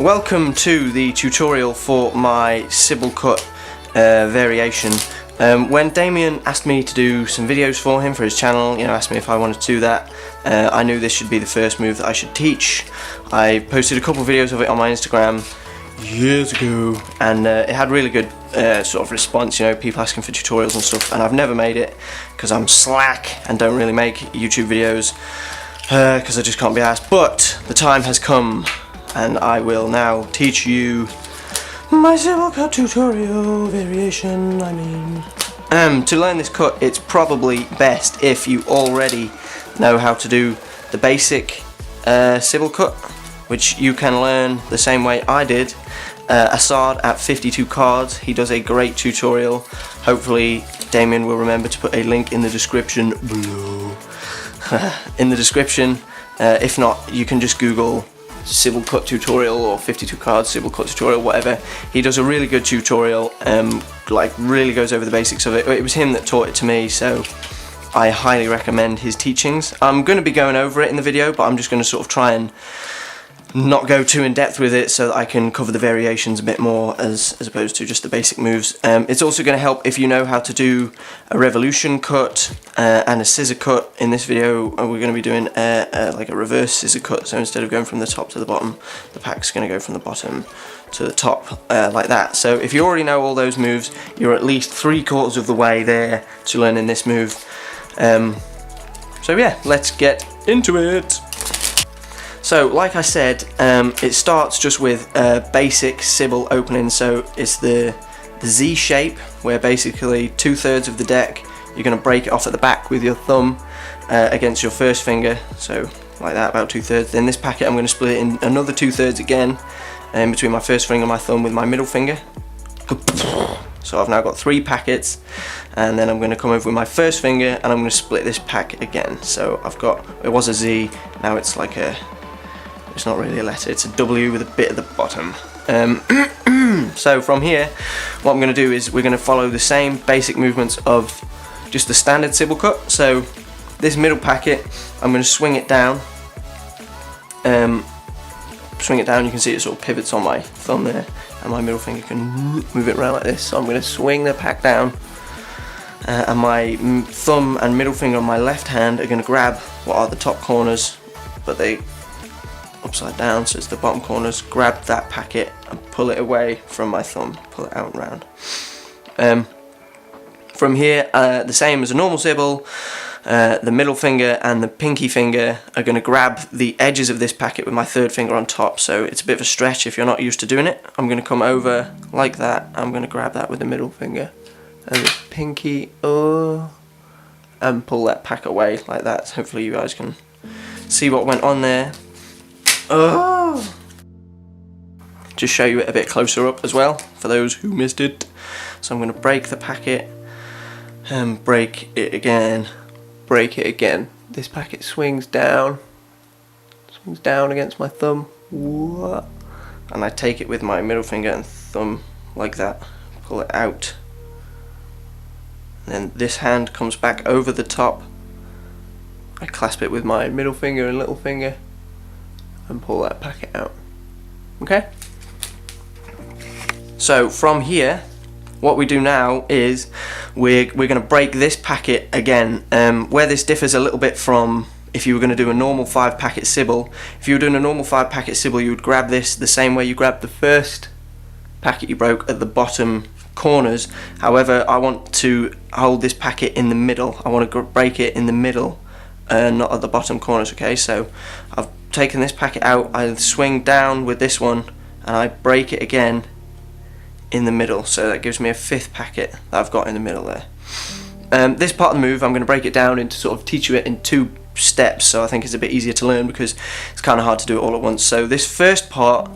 welcome to the tutorial for my Sybil Cut variation. When Damien asked me to do some videos for him for his channel, asked me if I wanted to do that, I knew this should be the first move that I should teach. I posted a couple of videos of it on my Instagram years ago, and it had really good sort of response, people asking for tutorials and stuff, and I've never made it because I'm slack and don't really make YouTube videos because I just can't be asked, but the time has come and I will now teach you my Sybil Cut tutorial variation. To learn this cut, it's probably best if you already know how to do the basic Sybil Cut, which you can learn the same way I did. Assad at 52 cards, he does a great tutorial. Hopefully Damien will remember to put a link in the description below. If not, you can just Google Sybil Cut tutorial or 52 cards Sybil Cut tutorial, whatever. He does a really good tutorial, really goes over the basics of it. It was him that taught it to me, so I highly recommend his teachings. I'm going to be going over it in the video, but I'm just going to sort of try and not go too in depth with it so that I can cover the variations a bit more as opposed to just the basic moves. It's also going to help if you know how to do a revolution cut and a scissor cut. In this video we're going to be doing like a reverse scissor cut, so instead of going from the top to the bottom, the pack's going to go from the bottom to the top like that. So if you already know all those moves, you're at least 3/4 of the way there to learning this move. So yeah, let's get into it. So, like I said, it starts just with a basic Sybil opening. So it's the Z shape, where basically 2/3 of the deck, you're going to break it off at the back with your thumb against your first finger. So like that, about 2/3. Then this packet, I'm going to split it in another 2/3 again, between my first finger and my thumb with my middle finger. So I've now got 3 packets, and then I'm going to come over with my first finger and I'm going to split this pack again. So I've got, it was a Z, now it's like a, it's not really a letter, it's a W with a bit at the bottom. So from here, what I'm going to do is we're going to follow the same basic movements of just the standard Sybil Cut. So this middle packet, I'm going to swing it down. You can see it sort of pivots on my thumb there, and my middle finger can move it around like this. So I'm going to swing the pack down, and my thumb and middle finger on my left hand are going to grab what are the top corners, but they upside down, so it's the bottom corners. Grab that packet and pull it away from my thumb, pull it out and round. From here, the same as a normal Sybil, the middle finger and the pinky finger are going to grab the edges of this packet with my third finger on top, so it's a bit of a stretch if you're not used to doing it. I'm going to come over like that, I'm going to grab that with the middle finger and the pinky, and pull that pack away like that. So hopefully you guys can see what went on there. Just show you it a bit closer up as well for those who missed it. So I'm going to break the packet and break it again, break it again. This packet swings down against my thumb, and I take it with my middle finger and thumb like that, pull it out, and then this hand comes back over the top. I clasp it with my middle finger and little finger and pull that packet out. Okay? So from here, what we do now is we're going to break this packet again. Where this differs a little bit from if you were going to do a normal 5-packet Sybil. If you were doing a normal 5-packet Sybil, you would grab this the same way you grabbed the first packet you broke at the bottom corners. However, I want to hold this packet in the middle. I want to break it in the middle, not at the bottom corners. Okay, so I've taken this packet out, I swing down with this one and I break it again in the middle, so that gives me a 5th packet that I've got in the middle there. This part of the move, I'm going to break it down into sort of teach you it in 2 steps, so I think it's a bit easier to learn because it's kind of hard to do it all at once. So this first part,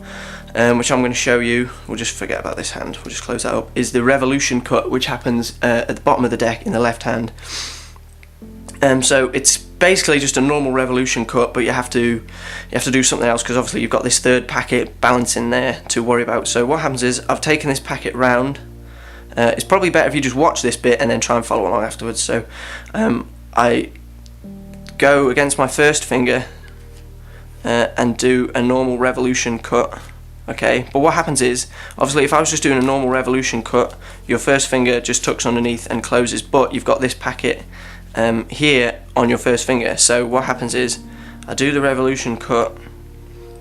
which I'm going to show you, we'll just forget about this hand, we'll just close that up, is the revolution cut, which happens at the bottom of the deck in the left hand. So it's basically just a normal revolution cut, but you have to do something else because obviously you've got this 3rd packet balancing there to worry about. So what happens is I've taken this packet round. It's probably better if you just watch this bit and then try and follow along afterwards. So I go against my first finger and do a normal revolution cut okay? But what happens is, obviously if I was just doing a normal revolution cut, your first finger just tucks underneath and closes, but you've got this packet here on your first finger. So what happens is, I do the revolution cut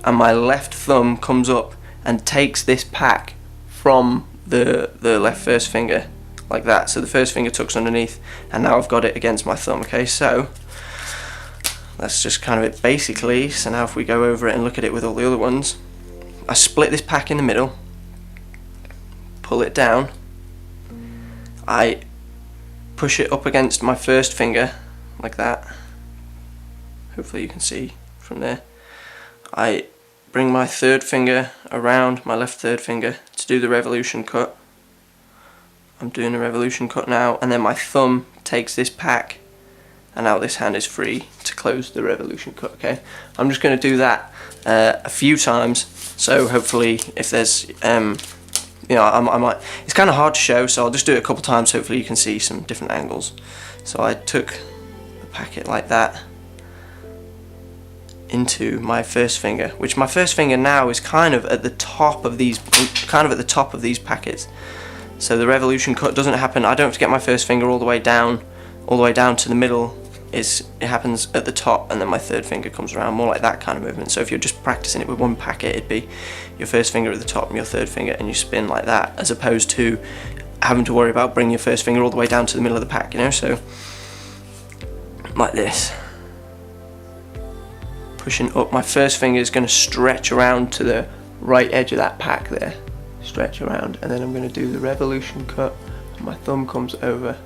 and my left thumb comes up and takes this pack from the left first finger, like that. So the first finger tucks underneath, and now I've got it against my thumb, okay? So that's just kind of it basically. So now if we go over it and look at it with all the other ones, I split this pack in the middle, pull it down, I push it up against my first finger, like that. Hopefully you can see from there. I bring my third finger around my left third finger to do the revolution cut. I'm doing the revolution cut now, and then my thumb takes this pack, and now this hand is free to close the revolution cut, okay? I'm just going to do that a few times, so hopefully if there's, you know, I might, it's kind of hard to show, so I'll just do it a couple times, hopefully you can see some different angles. So I took the packet like that into my first finger, which my first finger now is kind of at the top of these, packets. So the revolution cut doesn't happen, I don't have to get my first finger all the way down to the middle. It happens at the top, and then my third finger comes around, more like that kind of movement. So if you're just practicing it with one packet, it'd be your first finger at the top and your third finger, and you spin like that, as opposed to having to worry about bringing your first finger all the way down to the middle of the pack, you know? So like this, pushing up, my first finger is going to stretch around to the right edge of that pack there, stretch around, and then I'm going to do the revolution cut, and my thumb comes over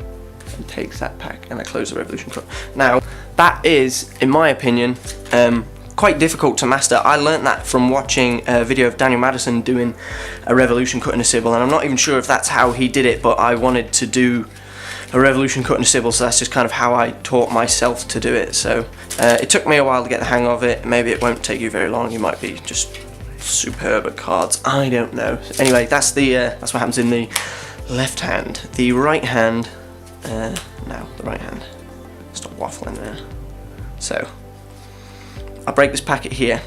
and takes that pack, and I close the revolution cut. Now that is, in my opinion, quite difficult to master. I learnt that from watching a video of Daniel Madison doing a revolution cut in a Sybil, and I'm not even sure if that's how he did it, but I wanted to do a revolution cut in a Sybil, so that's just kind of how I taught myself to do it. So it took me a while to get the hang of it. Maybe it won't take you very long, you might be just superb at cards, I don't know. Anyway, that's what happens in the left hand. The right hand, now the right hand, stop waffling there. So I break this packet here.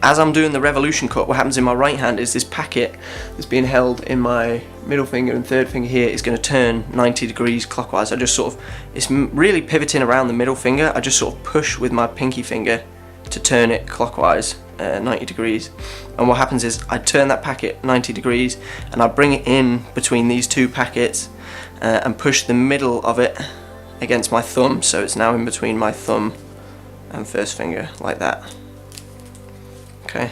As I'm doing the revolution cut, what happens in my right hand is this packet that's being held in my middle finger and third finger here is going to turn 90 degrees clockwise. I just sort of, it's really pivoting around the middle finger. I just sort of push with my pinky finger to turn it clockwise 90 degrees. And what happens is I turn that packet 90 degrees and I bring it in between these two packets and push the middle of it against my thumb, so it's now in between my thumb and first finger, like that. Okay,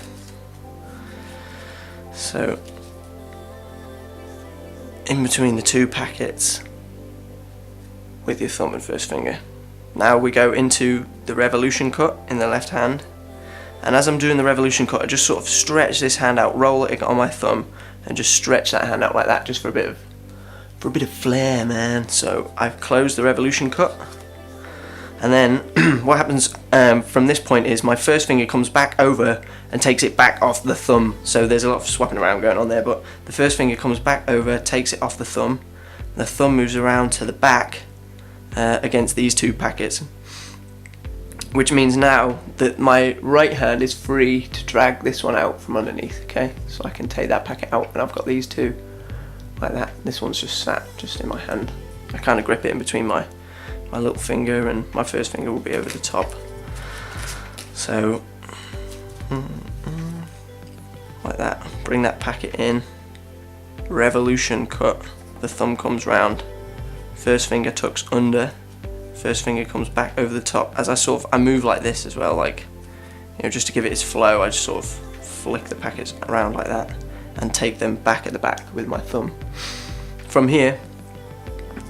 so in between the two packets with your thumb and first finger. Now we go into the revolution cut in the left hand, and as I'm doing the revolution cut, I just sort of stretch this hand out, roll it on my thumb, and just stretch that hand out like that, just for a bit of flair, man. So I've closed the revolution cut, and then what happens from this point is my first finger comes back over and takes it back off the thumb. So there's a lot of swapping around going on there, but the first finger comes back over, takes it off the thumb moves around to the back against these two packets, which means now that my right hand is free to drag this one out from underneath, okay? So I can take that packet out, and I've got these two like that. This one's just sat just in my hand. I kind of grip it in between my little finger, and my first finger will be over the top. So like that, bring that packet in, revolution cut, the thumb comes round, first finger tucks under, first finger comes back over the top. As I move like this as well, like, you know, just to give it its flow, I just sort of flick the packets around like that and take them back at the back with my thumb. From here,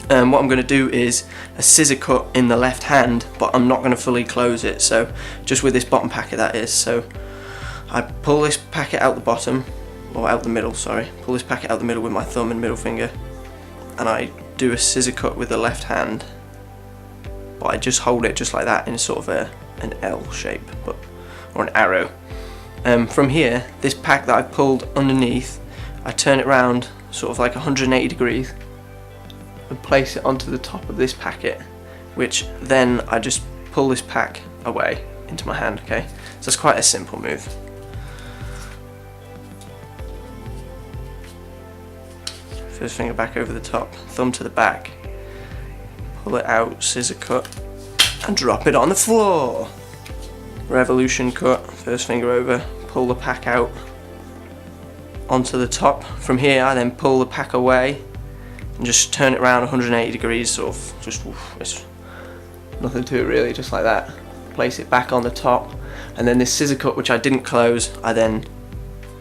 what I'm going to do is a scissor cut in the left hand, but I'm not going to fully close it, so just with this bottom packet, that is. So I pull this packet out the bottom, or out the middle, sorry, pull this packet out the middle with my thumb and middle finger, and I do a scissor cut with the left hand, but I just hold it just like that in sort of an L shape, or an arrow. From here, this pack that I pulled underneath, I turn it round sort of like 180 degrees and place it onto the top of this packet, which then I just pull this pack away into my hand, okay? So it's quite a simple move. First finger back over the top, thumb to the back, pull it out, scissor cut, and drop it on the floor. Revolution cut, first finger over, pull the pack out onto the top. From here I then pull the pack away and just turn it around 180 degrees, sort of, just, it's nothing to it really, just like that. Place it back on the top, and then this scissor cut, which I didn't close, I then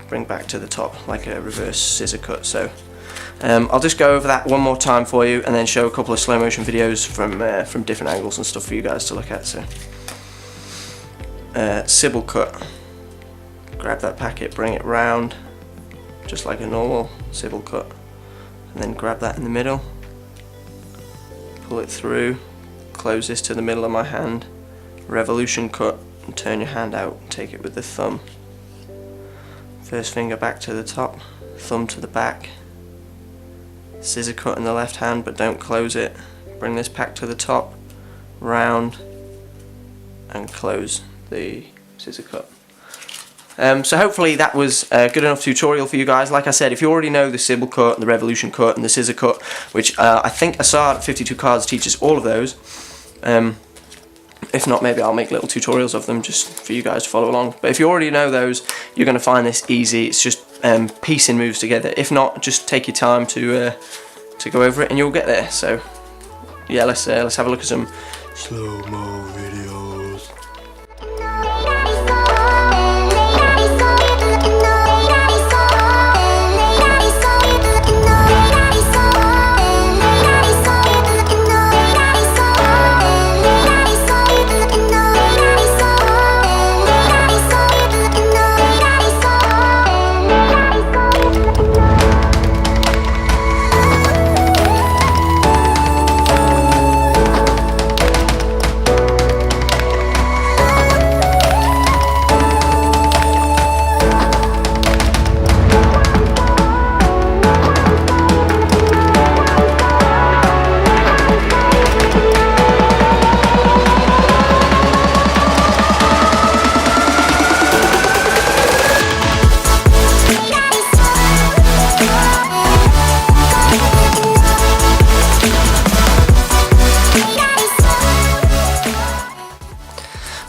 bring back to the top like a reverse scissor cut. So I'll just go over that one more time for you, and then show a couple of slow motion videos from different angles and stuff for you guys to look at. So Sybil cut, grab that packet, bring it round just like a normal Sybil cut, and then grab that in the middle, pull it through, close this to the middle of my hand, revolution cut, and turn your hand out, take it with the thumb. First finger back to the top, thumb to the back, scissor cut in the left hand, but don't close it. Bring this pack to the top, round, and close the scissor cut. So hopefully that was a good enough tutorial for you guys. Like I said, if you already know the Sybil cut, the revolution cut, and the scissor cut, which I think Assad at 52 Cards teaches all of those. If not, maybe I'll make little tutorials of them just for you guys to follow along. But if you already know those, you're going to find this easy. It's just piecing moves together. If not, just take your time to go over it, and you'll get there. So yeah, let's have a look at some slow-mo videos.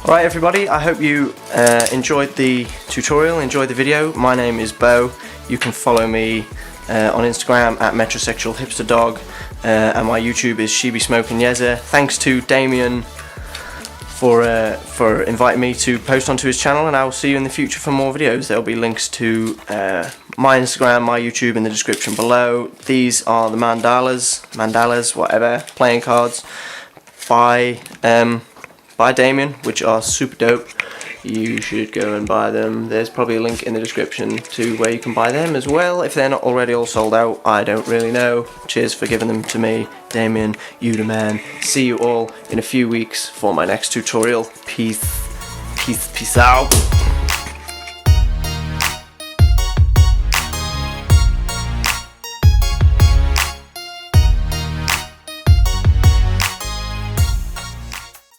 Alright everybody, I hope you enjoyed the tutorial, enjoyed the video. My name is Beau. You can follow me on Instagram at metrosexualhipsterdog, and my YouTube is shebesmokingyezer. Thanks to Damien for inviting me to post onto his channel, and I will see you in the future for more videos. There will be links to my Instagram, my YouTube in the description below. These are the mandalas, whatever, playing cards by Damien, which are super dope. You should go and buy them. There's probably a link in the description to where you can buy them as well, if they're not already all sold out. I don't really know. Cheers for giving them to me, Damien, you the man. See you all in a few weeks for my next tutorial. Peace out.